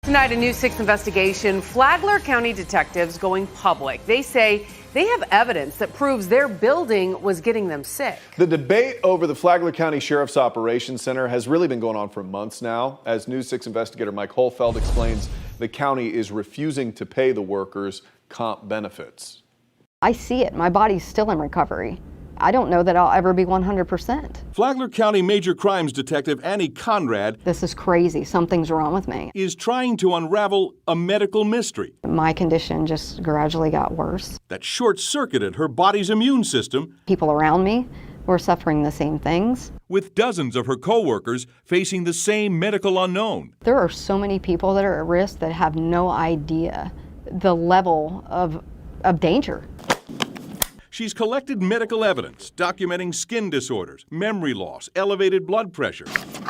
Tonight, a News 6 investigation. Flagler County detectives going public. They say they have evidence that proves their building was getting them sick. The debate over the Flagler County Sheriff's Operations Center has really been going on for months now. As News 6 investigator Mike Holfeld explains, the county is refusing to pay the workers comp benefits. I see it. My body's still in recovery. I don't know that I'll ever be 100%. Flagler County Major Crimes Detective Annie Conrad This is crazy. Something's wrong with me. is trying to unravel a medical mystery My condition just gradually got worse. that short-circuited her body's immune system, People around me were suffering the same things. with dozens of her co-workers facing the same medical unknown. There are so many people that are at risk that have no idea the level of danger. She's collected medical evidence documenting skin disorders, memory loss, elevated blood pressure,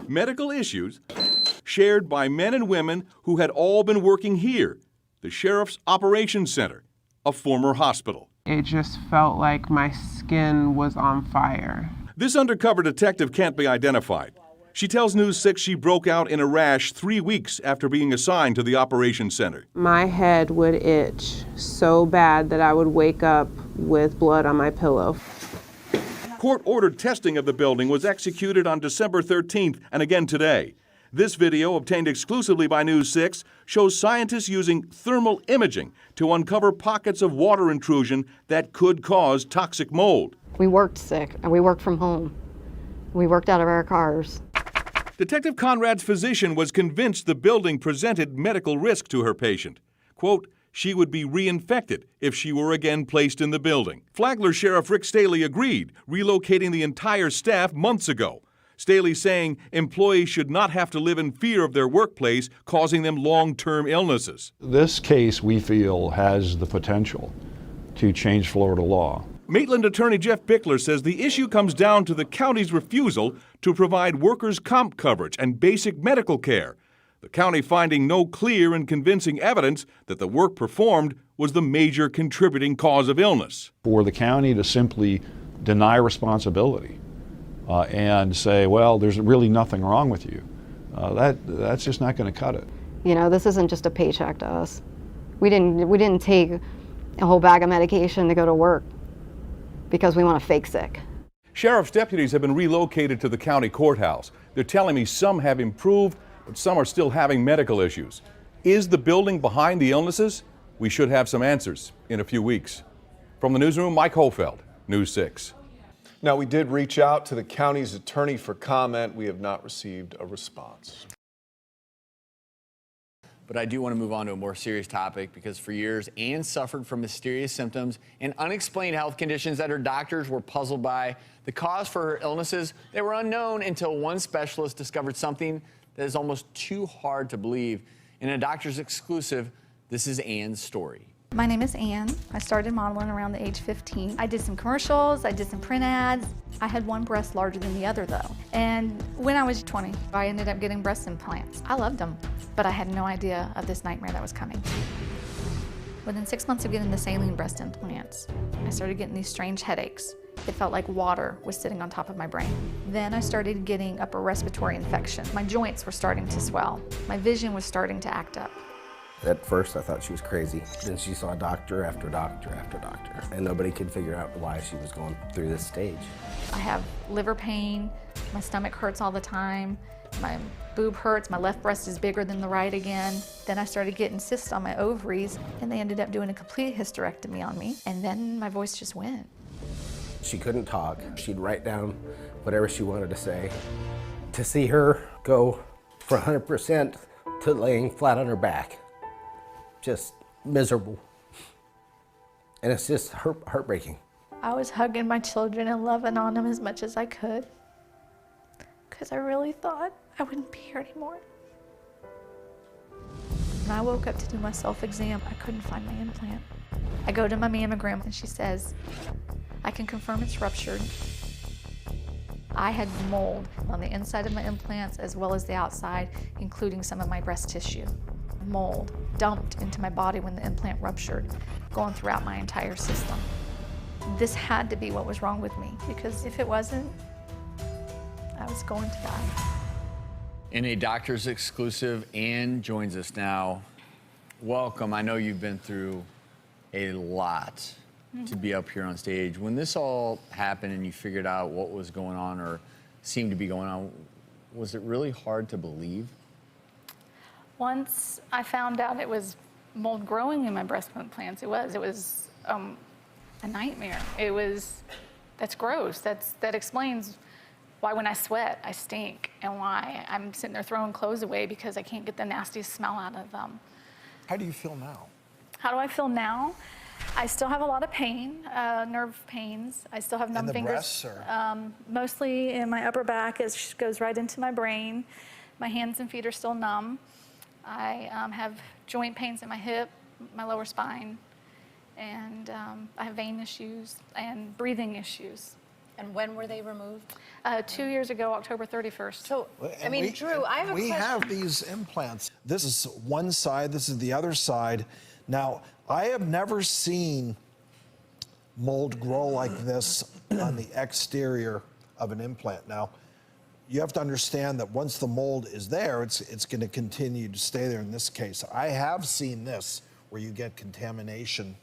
medical issues shared by men and women who had all been working here, the Sheriff's Operations Center, a former hospital. It just felt like my skin was on fire. This undercover detective can't be identified. She tells News 6 she broke out in a rash 3 weeks after being assigned to the Operations Center. My head would itch so bad that I would wake up with blood on my pillow. Court-ordered testing of the building was executed on December 13th and again today. This video, obtained exclusively by News 6, shows scientists using thermal imaging to uncover pockets of water intrusion that could cause toxic mold. We worked sick, and we worked from home. We worked out of our cars. Detective Conrad's physician was convinced the building presented medical risk to her patient. Quote, she would be reinfected if she were again placed in the building. Flagler Sheriff Rick Staley agreed, relocating the entire staff months ago. Staley saying employees should not have to live in fear of their workplace, causing them long-term illnesses. This case, we feel, has the potential to change Florida law. Maitland attorney Jeff Bickler says the issue comes down to the county's refusal to provide workers' comp coverage and basic medical care. The county finding no clear and convincing evidence that the work performed was the major contributing cause of illness. For the county to simply deny responsibility and say, well, there's really nothing wrong with you, that's just not going to cut it. You know, this isn't just a paycheck to us. We didn't take a whole bag of medication to go to work because we want to fake sick. Sheriff's deputies have been relocated to the county courthouse. They're telling me some have improved, but some are still having medical issues. Is the building behind the illnesses? We should have some answers in a few weeks. From the newsroom, Mike Holfeld, News 6. Now, we did reach out to the county's attorney for comment. We have not received a response. But I do want to move on to a more serious topic because for years, Ann suffered from mysterious symptoms and unexplained health conditions that her doctors were puzzled by. The cause for her illnesses, they were unknown until one specialist discovered something that is almost too hard to believe. In a doctor's exclusive, this is Ann's story. My name is Ann. I started modeling around the age 15. I did some commercials, I did some print ads. I had one breast larger than the other though. And when I was 20, I ended up getting breast implants. I loved them, but I had no idea of this nightmare that was coming. Within 6 months of getting the saline breast implants, I started getting these strange headaches. It felt like water was sitting on top of my brain. Then I started getting upper respiratory infection. My joints were starting to swell. My vision was starting to act up. At first, I thought she was crazy. Then she saw doctor after doctor after doctor, and nobody could figure out why she was going through this stage. I have liver pain, my stomach hurts all the time, my boob hurts, my left breast is bigger than the right again. Then I started getting cysts on my ovaries, and they ended up doing a complete hysterectomy on me, and then my voice just went. She couldn't talk. She'd write down whatever she wanted to say. To see her go from 100% to laying flat on her back, just miserable. And it's just heartbreaking. I was hugging my children and loving on them as much as I could because I really thought I wouldn't be here anymore. When I woke up to do my self-exam, I couldn't find my implant. I go to my mammogram and she says, I can confirm it's ruptured. I had mold on the inside of my implants as well as the outside, including some of my breast tissue. Mold dumped into my body when the implant ruptured, going throughout my entire system. This had to be what was wrong with me, because if it wasn't, I was going to die. In a doctor's exclusive, Ann joins us now. Welcome. I know you've been through a lot to be up here on stage. When this all happened and you figured out what was going on or seemed to be going on, was it really hard to believe? Once I found out it was mold growing in my breast implants, it was a nightmare. That's gross. That explains why when I sweat, I stink, and why I'm sitting there throwing clothes away because I can't get the nastiest smell out of them. How do you feel now? How do I feel now? I still have a lot of pain, nerve pains. I still have numb fingers. Breasts, or? Mostly in my upper back. It goes right into my brain. My hands and feet are still numb. I have joint pains in my hip, my lower spine, and I have vein issues and breathing issues. And when were they removed? 2 years ago, October 31st. So, I mean, Drew, I have a question. We have these implants. This is one side, this is the other side. Now, I have never seen mold grow like this on the exterior of an implant. Now, you have to understand that once the mold is there, it's going to continue to stay there in this case. I have seen this where you get contamination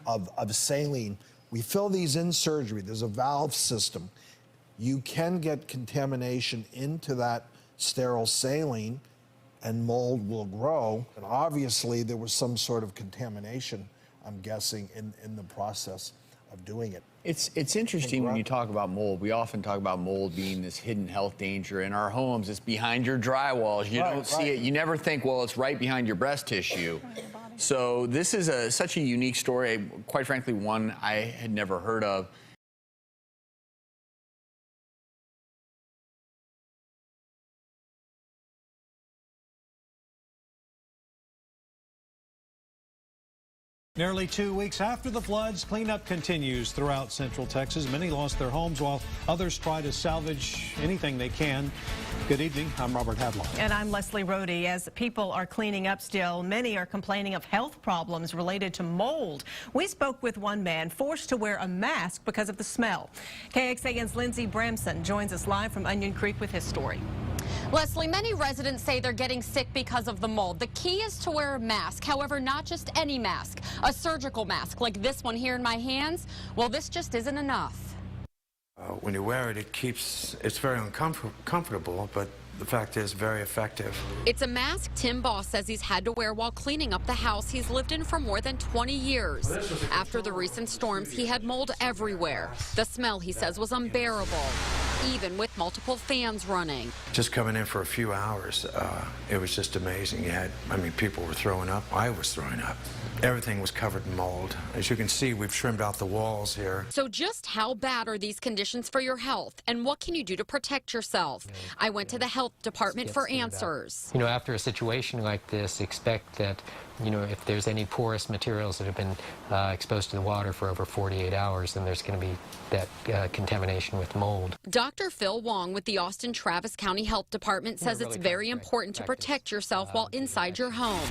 of saline. We fill these in surgery. There's a valve system. You can get contamination into that sterile saline and mold will grow. And obviously there was some sort of contamination, I'm guessing, in the process of doing it. It's interesting when you talk about mold. We often talk about mold being this hidden health danger in our homes. It's behind your drywalls. You don't see it. You never think, well, it's right behind your breast tissue. So this is such a unique story, quite frankly, one I had never heard of. Nearly 2 weeks after the floods, cleanup continues throughout Central Texas. Many lost their homes while others try to salvage anything they can. Good evening. I'm Robert Hadlock. And I'm Leslie Rohde. As people are cleaning up still, many are complaining of health problems related to mold. We spoke with one man forced to wear a mask because of the smell. KXAN's Lindsey Bramson joins us live from Onion Creek with his story. Leslie, many residents say they're getting sick because of the mold. The key is to wear a mask. However, not just any mask, a surgical mask like this one here in my hands. Well, this just isn't enough. When you wear it, it's very uncomfortable, but the fact is very effective. It's a mask Tim Boss says he's had to wear while cleaning up the house he's lived in for more than 20 years. After the recent storms, he had mold everywhere. The smell, he says, was unbearable, even with multiple fans running. Just coming in for a few hours, it was just amazing. People were throwing up. I was throwing up. Everything was covered in mold. As you can see, we've trimmed out the walls here. So just how bad are these conditions for your health, and what can you do to protect yourself? I went to the health department for answers. After a situation like this, expect that, if there's any porous materials that have been exposed to the water for over 48 hours, then there's going to be that contamination with mold. Dr. Phil Wong with the Austin Travis County Health Department says it's very important to protect yourself while inside your home.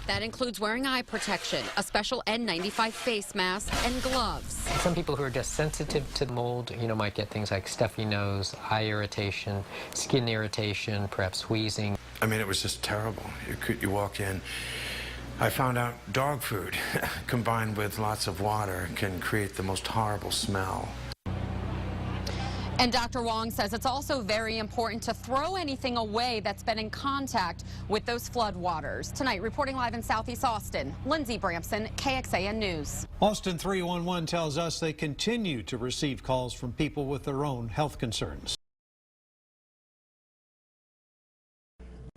That includes wearing eye protection, a special N95 face mask, and gloves. Some people who are just sensitive to mold, might get things like stuffy nose, eye irritation, skin irritation, perhaps wheezing. It was just terrible. You walk in. I found out dog food combined with lots of water can create the most horrible smell. And Dr. Wong says it's also very important to throw anything away that's been in contact with those flood waters. Tonight, reporting live in Southeast Austin, Lindsey Bramson, KXAN News. Austin 311 tells us they continue to receive calls from people with their own health concerns.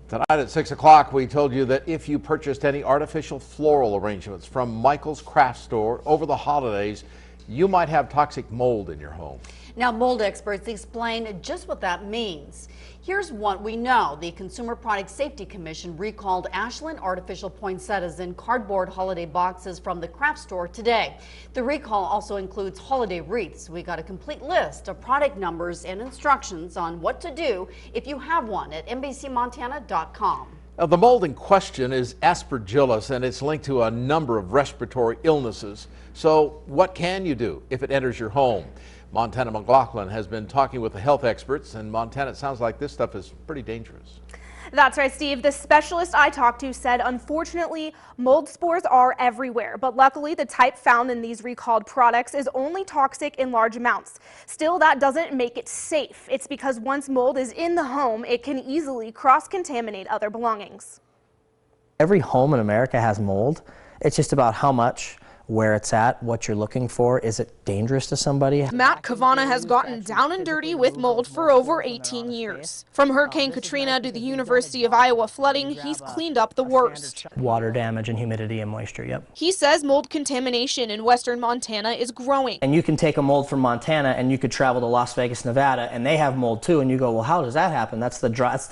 Tonight at 6 o'clock, we told you that if you purchased any artificial floral arrangements from Michael's Craft Store over the holidays, you might have toxic mold in your home. Now, mold experts explain just what that means. Here's what we know. The Consumer Product Safety Commission recalled Ashland artificial poinsettias in cardboard holiday boxes from the craft store today. The recall also includes holiday wreaths. We got a complete list of product numbers and instructions on what to do if you have one at NBCMontana.com. The mold in question is aspergillus, and it's linked to a number of respiratory illnesses. So what can you do if it enters your home? Montana McLaughlin has been talking with the health experts, and Montana, it sounds like this stuff is pretty dangerous. That's right, Steve. The specialist I talked to said, unfortunately, mold spores are everywhere, but luckily the type found in these recalled products is only toxic in large amounts. Still, that doesn't make it safe. It's because once mold is in the home, it can easily cross-contaminate other belongings. Every home in America has mold. It's just about how much, where it's at, what you're looking for. Is it dangerous to somebody? Matt Kavana has gotten down and dirty with mold for over 18 years. From Hurricane Katrina to the University of Iowa flooding, he's cleaned up the worst. Water damage and humidity and moisture, yep. He says mold contamination in western Montana is growing. And you can take a mold from Montana and you could travel to Las Vegas, Nevada, and they have mold too, and you go, well, how does that happen? That's the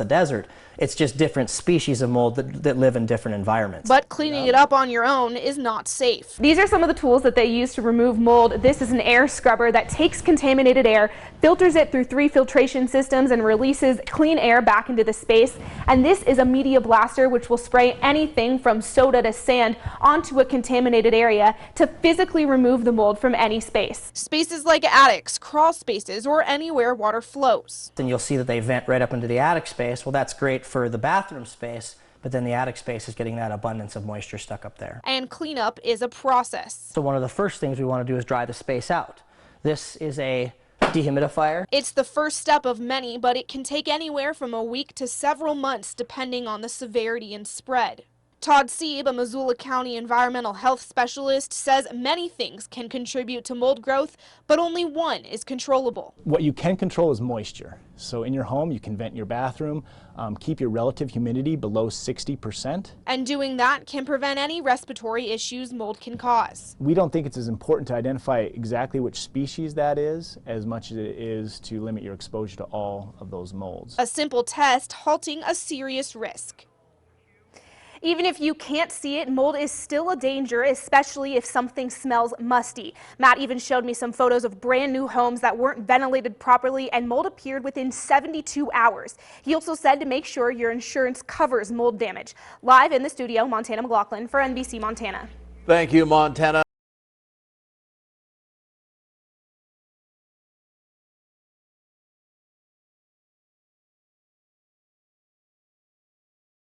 desert. It's just different species of mold that live in different environments. But cleaning it up on your own is not safe. These are some of the tools that they use to remove mold. This is an air scrubber that takes contaminated air, filters it through 3 filtration systems, and releases clean air back into the space. And this is a media blaster, which will spray anything from soda to sand onto a contaminated area to physically remove the mold from any space. Spaces like attics, crawl spaces, or anywhere water flows. Then you'll see that they vent right up into the attic space. Well, that's great for the bathroom space, but then the attic space is getting that abundance of moisture stuck up there. And cleanup is a process. So one of the first things we want to do is dry the space out. This is a dehumidifier. It's the first step of many, but it can take anywhere from a week to several months depending on the severity and spread. Todd Sieb, a Missoula County environmental health specialist, says many things can contribute to mold growth, but only one is controllable. What you can control is moisture. So in your home, you can vent your bathroom, keep your relative humidity below 60%. And doing that can prevent any respiratory issues mold can cause. We don't think it's as important to identify exactly which species that is as much as it is to limit your exposure to all of those molds. A simple test halting a serious risk. Even if you can't see it, mold is still a danger, especially if something smells musty. Matt even showed me some photos of brand new homes that weren't ventilated properly, and mold appeared within 72 hours. He also said to make sure your insurance covers mold damage. Live in the studio, Montana McLaughlin for NBC Montana. Thank you, Montana.